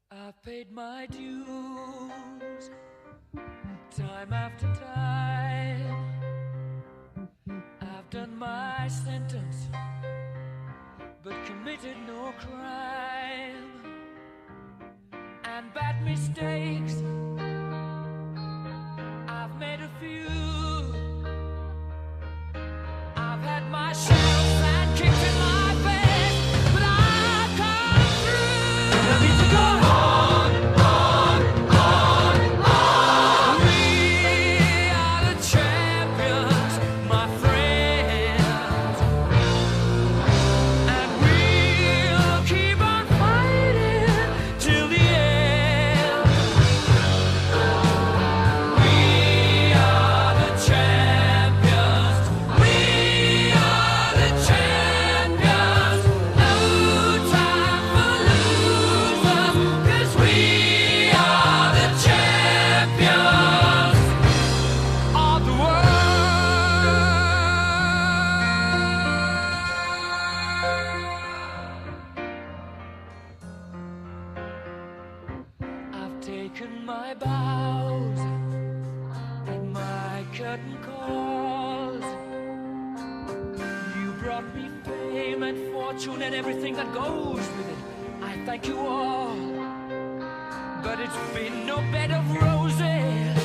I've paid my dues time after time. I've done my sentence, but committed no crime. And bad mistakes, I've made a few. I've had my share of sand kicked in my face, but I've come through. I need to go on, on. We are the champions, my friends, and we'll keep on fighting till the end. We are the champions. We are the champions. No time for losers, 'cause we are the champions of the world. I've taken my bows and my curtain calls. You brought me fame and fortune and everything that goes with it. I thank you all, but it's been no bed of roses.